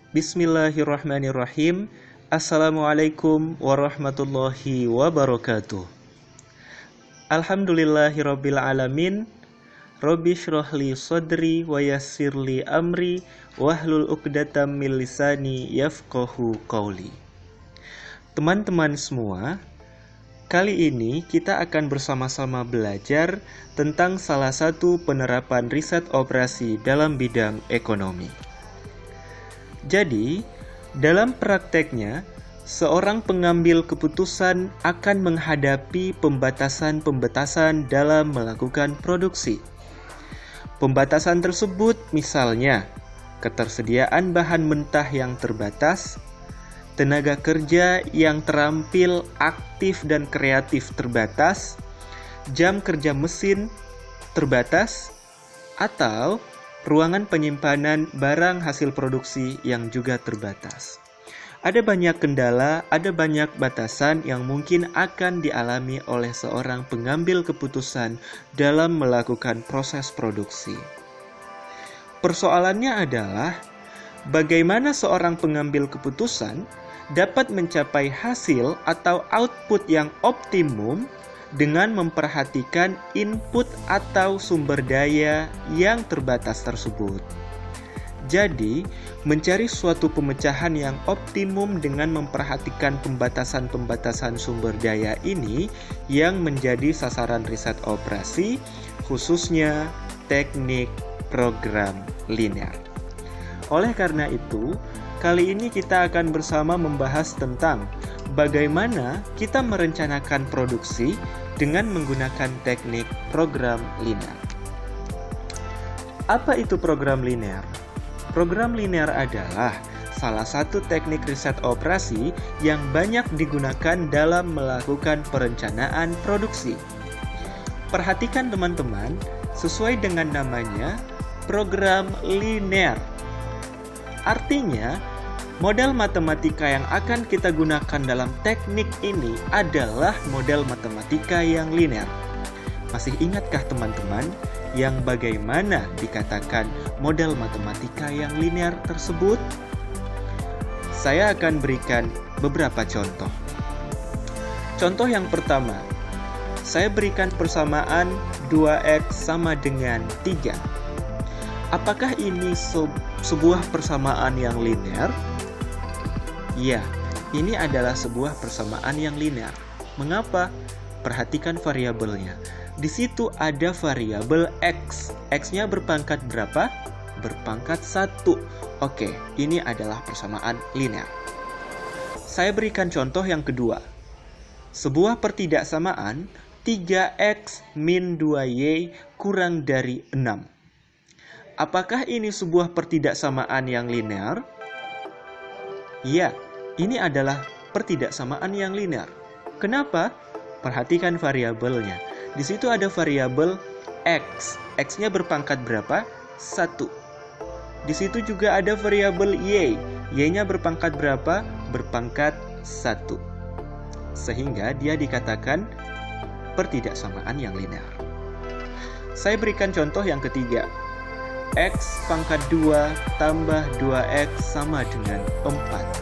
Bismillahirrahmanirrahim. Assalamualaikum warahmatullahi wabarakatuh. Alhamdulillahirabbil alamin. Rabbi shrahli sadri wa yassirli amri wahlul 'uqdatam min lisani yafqahu qawli. Teman-teman semua, kali ini kita akan bersama-sama belajar tentang salah satu penerapan riset operasi dalam bidang ekonomi. Jadi, dalam prakteknya, seorang pengambil keputusan akan menghadapi pembatasan-pembatasan dalam melakukan produksi. Pembatasan tersebut misalnya ketersediaan bahan mentah yang terbatas, tenaga kerja yang terampil, aktif dan kreatif terbatas, jam kerja mesin terbatas, atau ruangan penyimpanan barang hasil produksi yang juga terbatas. Ada banyak kendala, ada banyak batasan yang mungkin akan dialami oleh seorang pengambil keputusan dalam melakukan proses produksi. Persoalannya adalah bagaimana seorang pengambil keputusan dapat mencapai hasil atau output yang optimum dengan memperhatikan input atau sumber daya yang terbatas tersebut. Jadi, mencari suatu pemecahan yang optimum dengan memperhatikan pembatasan-pembatasan sumber daya ini yang menjadi sasaran riset operasi, khususnya teknik program linear. Oleh karena itu, kali ini kita akan bersama membahas tentang bagaimana kita merencanakan produksi dengan menggunakan teknik program linear. Apa itu program linear? Program linear adalah salah satu teknik riset operasi yang banyak digunakan dalam melakukan perencanaan produksi. Perhatikan teman-teman, sesuai dengan namanya, program linear. Artinya, model matematika yang akan kita gunakan dalam teknik ini adalah model matematika yang linear. Masih ingatkah teman-teman yang bagaimana dikatakan model matematika yang linear tersebut? Saya akan berikan beberapa contoh. Contoh yang pertama, saya berikan persamaan 2x sama dengan 3. Apakah ini sebuah persamaan yang linear? Ya, ini adalah sebuah persamaan yang linear. Mengapa? Perhatikan variabelnya. Di situ ada variabel x. X-nya berpangkat berapa? Berpangkat 1. Oke, ini adalah persamaan linear. Saya berikan contoh yang kedua. Sebuah pertidaksamaan 3x min 2y kurang dari 6. Apakah ini sebuah pertidaksamaan yang linear? Ya, ini adalah pertidaksamaan yang linear. Kenapa? Perhatikan variabelnya. Di situ ada variabel x. X-nya berpangkat berapa? 1. Di situ juga ada variabel y. Y-nya berpangkat berapa? Berpangkat 1. Sehingga dia dikatakan pertidaksamaan yang linear. Saya berikan contoh yang ketiga. X pangkat 2 tambah 2x sama dengan 4.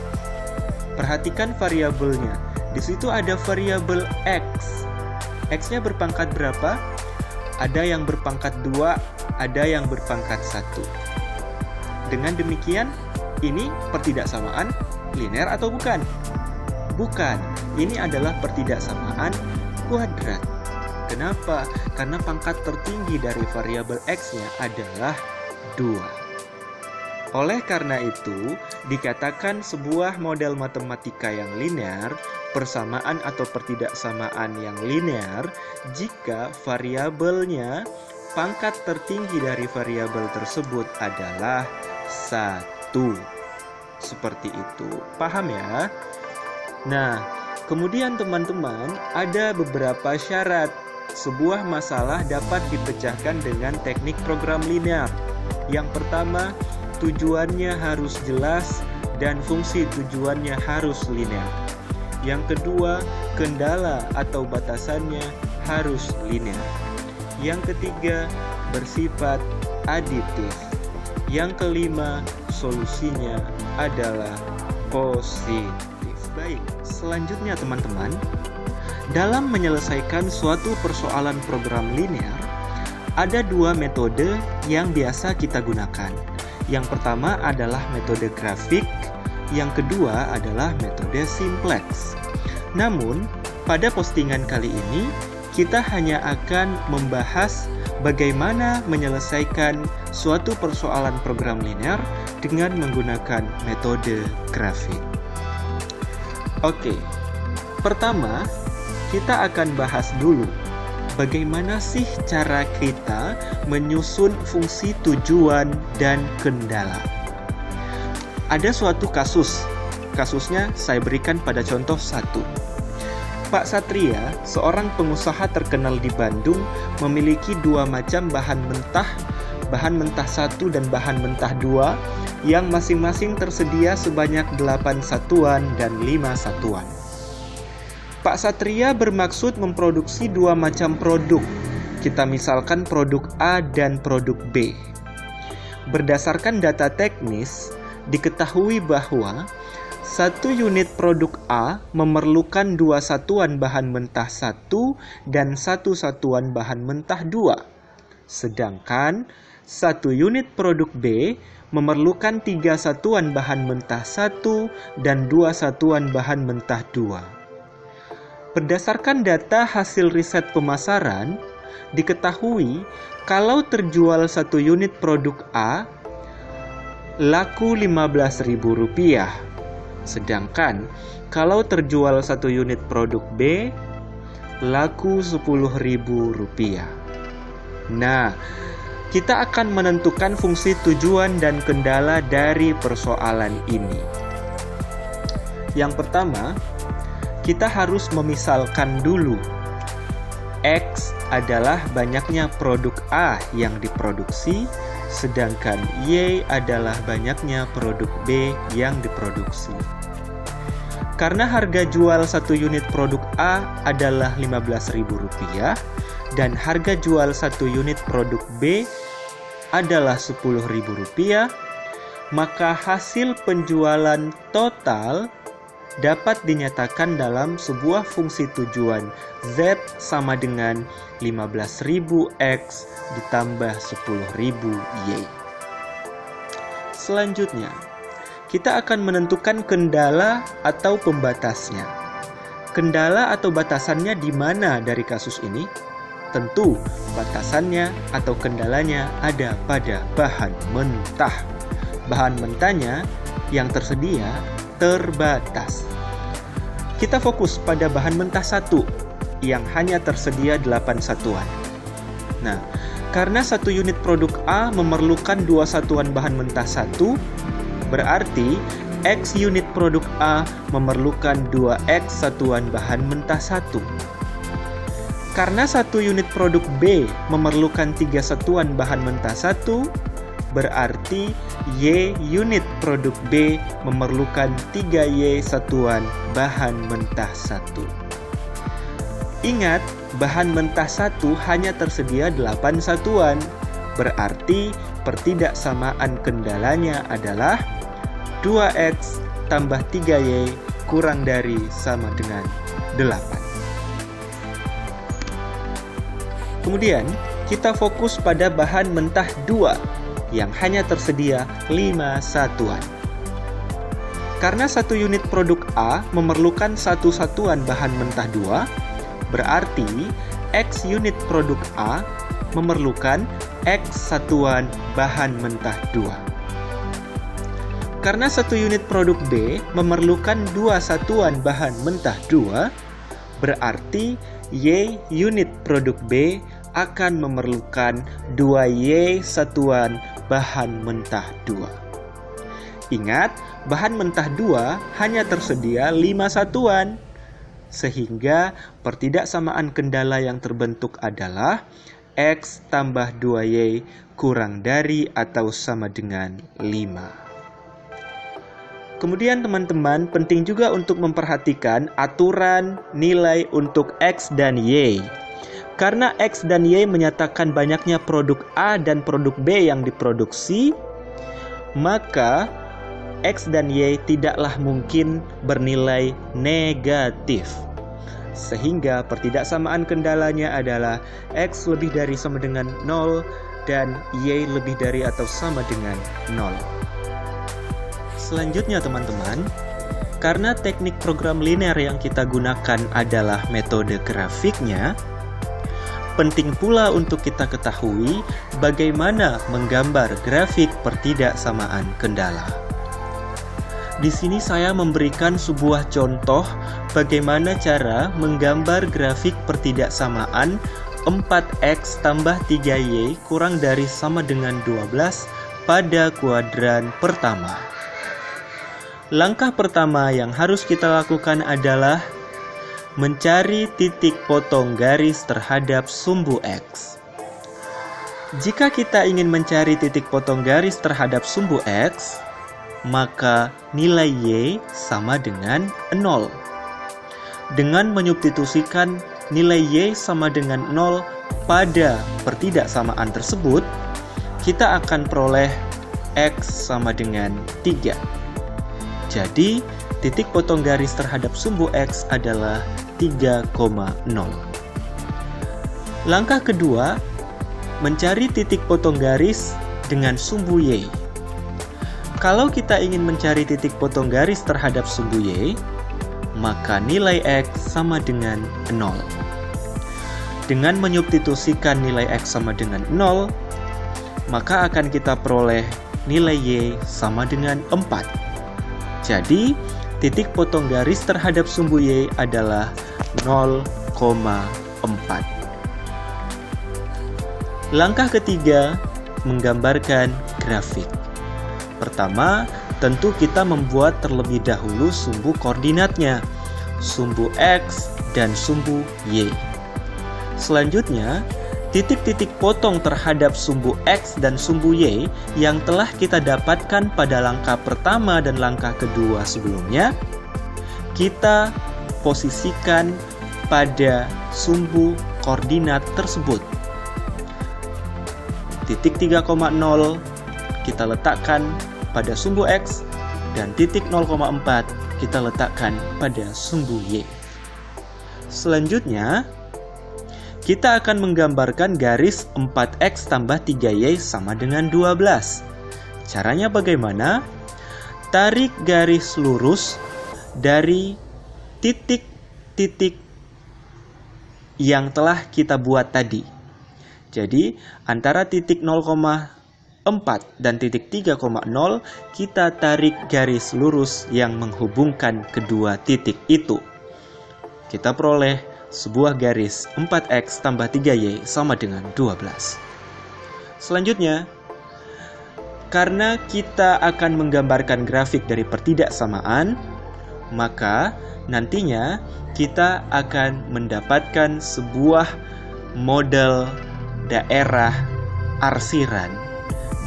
Perhatikan variabelnya. Di situ ada variabel x. X-nya berpangkat berapa? Ada yang berpangkat 2, ada yang berpangkat 1. Dengan demikian, ini pertidaksamaan linear atau bukan? Bukan. Ini adalah pertidaksamaan kuadrat. Kenapa? Karena pangkat tertinggi dari variabel x-nya adalah 2. Oleh karena itu, dikatakan sebuah model matematika yang linear, persamaan atau pertidaksamaan yang linear, jika variabelnya pangkat tertinggi dari variabel tersebut adalah 1. Seperti itu. Paham ya? Nah, kemudian teman-teman, ada beberapa syarat. Sebuah masalah dapat dipecahkan dengan teknik program linear. Yang pertama, tujuannya harus jelas dan fungsi tujuannya harus linear. Yang kedua, kendala atau batasannya harus linear. Yang ketiga, bersifat aditif. Yang kelima, solusinya adalah positif. Baik, selanjutnya teman-teman, dalam menyelesaikan suatu persoalan program linear, ada dua metode yang biasa kita gunakan. Yang pertama adalah metode grafik, yang kedua adalah metode simplex. Namun, pada postingan kali ini, kita hanya akan membahas bagaimana menyelesaikan suatu persoalan program linear dengan menggunakan metode grafik. Oke, pertama, kita akan bahas dulu bagaimana sih cara kita menyusun fungsi tujuan dan kendala. Ada suatu kasusnya saya berikan pada contoh 1. Pak Satria, seorang pengusaha terkenal di Bandung, memiliki dua macam bahan mentah 1 dan bahan mentah 2, yang masing-masing tersedia sebanyak 8 satuan dan 5 satuan. Pak Satria bermaksud memproduksi dua macam produk. Kita misalkan produk A dan produk B. Berdasarkan data teknis, diketahui bahwa satu unit produk A memerlukan 2 satuan bahan mentah 1 dan 1 satuan bahan mentah 2. Sedangkan satu unit produk B memerlukan 3 satuan bahan mentah 1 dan 2 satuan bahan mentah 2. Berdasarkan data hasil riset pemasaran, diketahui kalau terjual satu unit produk A, laku Rp15.000. Sedangkan kalau terjual satu unit produk B, laku Rp10.000. Nah, kita akan menentukan fungsi tujuan dan kendala dari persoalan ini. Yang pertama, kita harus memisalkan dulu. X adalah banyaknya produk A yang diproduksi, sedangkan Y adalah banyaknya produk B yang diproduksi. Karena harga jual satu unit produk A adalah Rp15.000 dan harga jual satu unit produk B adalah Rp10.000, maka hasil penjualan total dapat dinyatakan dalam sebuah fungsi tujuan Z sama dengan 15.000X ditambah 10.000Y. Selanjutnya, kita akan menentukan kendala atau pembatasnya. Kendala atau batasannya di mana dari kasus ini? Tentu, batasannya atau kendalanya ada pada bahan mentah. Bahan mentahnya yang tersedia terbatas. Kita fokus pada bahan mentah 1 yang hanya tersedia 8 satuan. Nah, karena satu unit produk A memerlukan 2 satuan bahan mentah 1, berarti X unit produk A memerlukan 2X satuan bahan mentah 1. Karena satu unit produk B memerlukan 3 satuan bahan mentah 1, berarti Y unit produk B memerlukan 3Y satuan bahan mentah 1. Ingat, bahan mentah 1 hanya tersedia 8 satuan. Berarti pertidaksamaan kendalanya adalah 2X tambah 3Y kurang dari sama dengan 8. Kemudian, kita fokus pada bahan mentah 2 yang hanya tersedia 5 satuan. Karena satu unit produk A memerlukan 1 satuan bahan mentah 2, berarti X unit produk A memerlukan X satuan bahan mentah 2. Karena satu unit produk B memerlukan 2 satuan bahan mentah 2, berarti Y unit produk B akan memerlukan 2Y satuan bahan mentah 2. Ingat, bahan mentah 2 hanya tersedia 5 satuan. Sehingga pertidaksamaan kendala yang terbentuk adalah X tambah 2Y kurang dari atau sama dengan 5. Kemudian teman-teman, penting juga untuk memperhatikan aturan nilai untuk X dan Y. Karena X dan Y menyatakan banyaknya produk A dan produk B yang diproduksi, maka X dan Y tidaklah mungkin bernilai negatif. Sehingga pertidaksamaan kendalanya adalah X lebih dari sama dengan 0 dan Y lebih dari atau sama dengan 0. Selanjutnya teman-teman, karena teknik program linear yang kita gunakan adalah metode grafiknya, penting pula untuk kita ketahui bagaimana menggambar grafik pertidaksamaan kendala. Di sini saya memberikan sebuah contoh bagaimana cara menggambar grafik pertidaksamaan 4X tambah 3Y kurang dari sama dengan 12 pada kuadran pertama. Langkah pertama yang harus kita lakukan adalah mencari titik potong garis terhadap sumbu X. Jika kita ingin mencari titik potong garis terhadap sumbu X, maka nilai Y sama dengan 0. Dengan menyubstitusikan nilai Y sama dengan 0 pada pertidaksamaan tersebut, kita akan peroleh X sama dengan 3. Jadi, titik potong garis terhadap sumbu X adalah 3,0. Langkah kedua, mencari titik potong garis dengan sumbu Y. Kalau kita ingin mencari titik potong garis terhadap sumbu Y, maka nilai X sama dengan 0. Dengan menyubstitusikan nilai X sama dengan 0, maka akan kita peroleh nilai Y sama dengan 4. Jadi, titik potong garis terhadap sumbu Y adalah 0,4. Langkah ketiga, menggambarkan grafik. Pertama, tentu kita membuat terlebih dahulu sumbu koordinatnya, sumbu X dan sumbu Y. Selanjutnya, titik-titik potong terhadap sumbu X dan sumbu Y yang telah kita dapatkan pada langkah pertama dan langkah kedua sebelumnya, kita posisikan pada sumbu koordinat tersebut. Titik 3,0 kita letakkan pada sumbu X dan titik 0,4 kita letakkan pada sumbu Y. Selanjutnya, kita akan menggambarkan garis 4X tambah 3Y sama dengan 12. Caranya bagaimana? Tarik garis lurus dari titik-titik yang telah kita buat tadi. Jadi, antara titik 0,4 dan titik 3,0 kita tarik garis lurus yang menghubungkan kedua titik itu. Kita peroleh sebuah garis 4X tambah 3Y sama dengan 12. Selanjutnya, karena kita akan menggambarkan grafik dari pertidaksamaan, maka nantinya kita akan mendapatkan sebuah model daerah arsiran.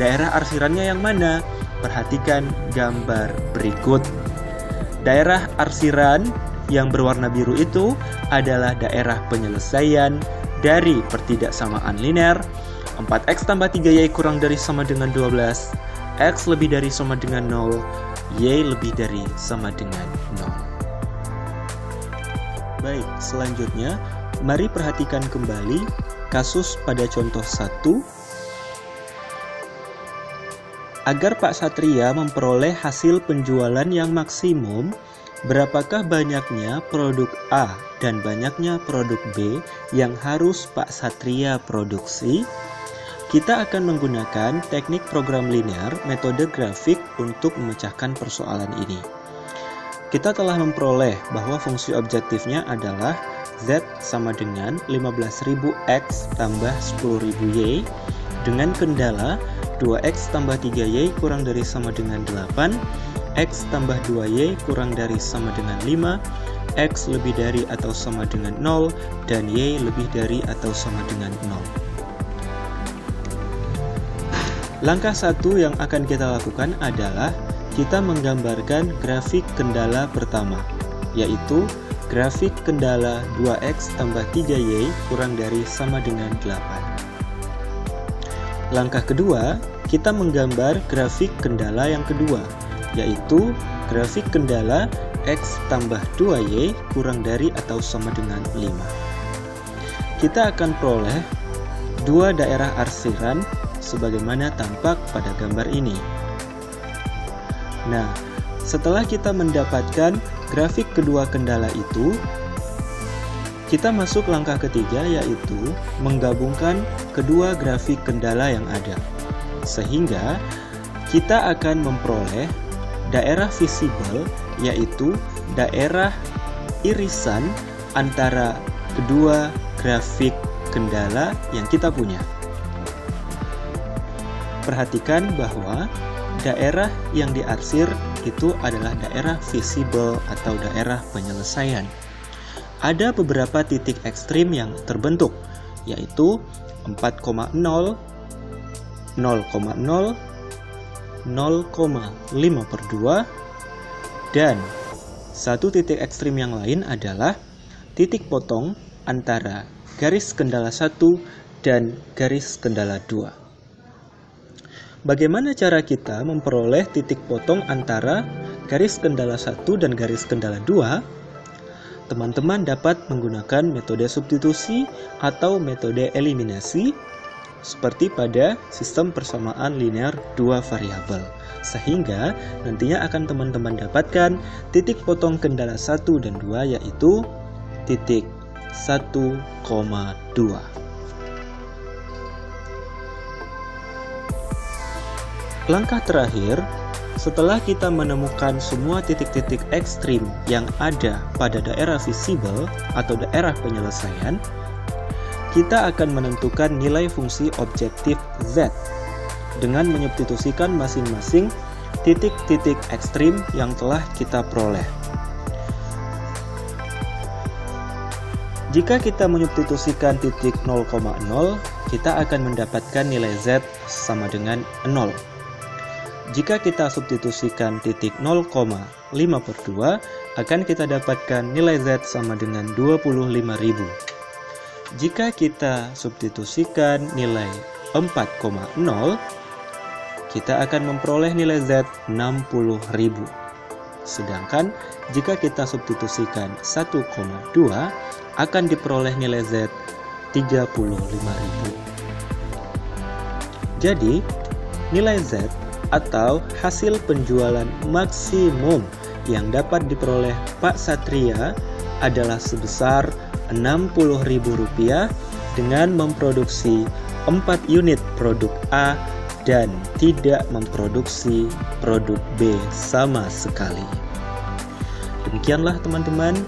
Daerah arsirannya yang mana? Perhatikan gambar berikut. Daerah arsiran yang berwarna biru itu adalah daerah penyelesaian dari pertidaksamaan linear 4X tambah 3Y kurang dari sama dengan 12, X lebih dari sama dengan 0, Y lebih dari sama dengan 0. Baik, selanjutnya mari perhatikan kembali kasus pada contoh 1. Agar Pak Satria memperoleh hasil penjualan yang maksimum, berapakah banyaknya produk A dan banyaknya produk B yang harus Pak Satria produksi? Kita akan menggunakan teknik program linear metode grafik untuk memecahkan persoalan ini. Kita telah memperoleh bahwa fungsi objektifnya adalah Z sama dengan 15.000X tambah 10.000Y dengan kendala 2X tambah 3Y kurang dari sama dengan 8, X tambah 2Y kurang dari sama dengan 5, X lebih dari atau sama dengan 0, dan Y lebih dari atau sama dengan 0. Langkah 1 yang akan kita lakukan adalah kita menggambarkan grafik kendala pertama, yaitu grafik kendala 2X tambah 3Y kurang dari sama dengan 8. Langkah kedua, kita menggambar grafik kendala yang kedua, yaitu grafik kendala X tambah 2Y kurang dari atau sama dengan 5. Kita akan peroleh dua daerah arsiran sebagaimana tampak pada gambar ini. Nah, setelah kita mendapatkan grafik kedua kendala itu, kita masuk langkah ketiga, yaitu menggabungkan kedua grafik kendala yang ada. Sehingga kita akan memperoleh daerah visible, yaitu daerah irisan antara kedua grafik kendala yang kita punya. Perhatikan bahwa daerah yang diarsir itu adalah daerah visible atau daerah penyelesaian. Ada beberapa titik ekstrim yang terbentuk, yaitu 4,0, 0,0, 0,5/2, dan satu titik ekstrim yang lain adalah titik potong antara garis kendala 1 dan garis kendala 2. Bagaimana cara kita memperoleh titik potong antara garis kendala 1 dan garis kendala 2? Teman-teman dapat menggunakan metode substitusi atau metode eliminasi seperti pada sistem persamaan linear dua variabel. Sehingga nantinya akan teman-teman dapatkan titik potong kendala 1 dan 2, yaitu titik 1,2. Langkah terakhir, setelah kita menemukan semua titik-titik ekstrim yang ada pada daerah visible atau daerah penyelesaian, kita akan menentukan nilai fungsi objektif Z dengan menyubstitusikan masing-masing titik-titik ekstrim yang telah kita peroleh. Jika kita menyubstitusikan titik 0,0, kita akan mendapatkan nilai Z sama dengan 0. Jika kita substitusikan titik 0,5/2, akan kita dapatkan nilai Z sama dengan 25.000. Jika kita substitusikan nilai 4,0, kita akan memperoleh nilai Z 60.000. Sedangkan jika kita substitusikan 1,2, akan diperoleh nilai Z 35.000. Jadi, nilai Z atau hasil penjualan maksimum yang dapat diperoleh Pak Satria adalah sebesar Rp60.000 dengan memproduksi 4 unit produk A dan tidak memproduksi produk B sama sekali. Demikianlah teman-teman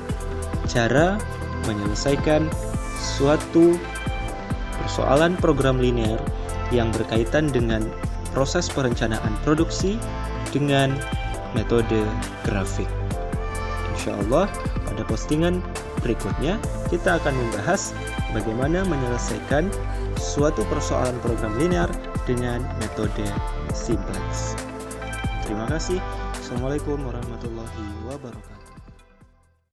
cara menyelesaikan suatu persoalan program linear yang berkaitan dengan proses perencanaan produksi dengan metode grafik. Insya Allah pada postingan berikutnya kita akan membahas bagaimana menyelesaikan suatu persoalan program linear dengan metode simplex. Terima kasih. Assalamualaikum warahmatullahi wabarakatuh.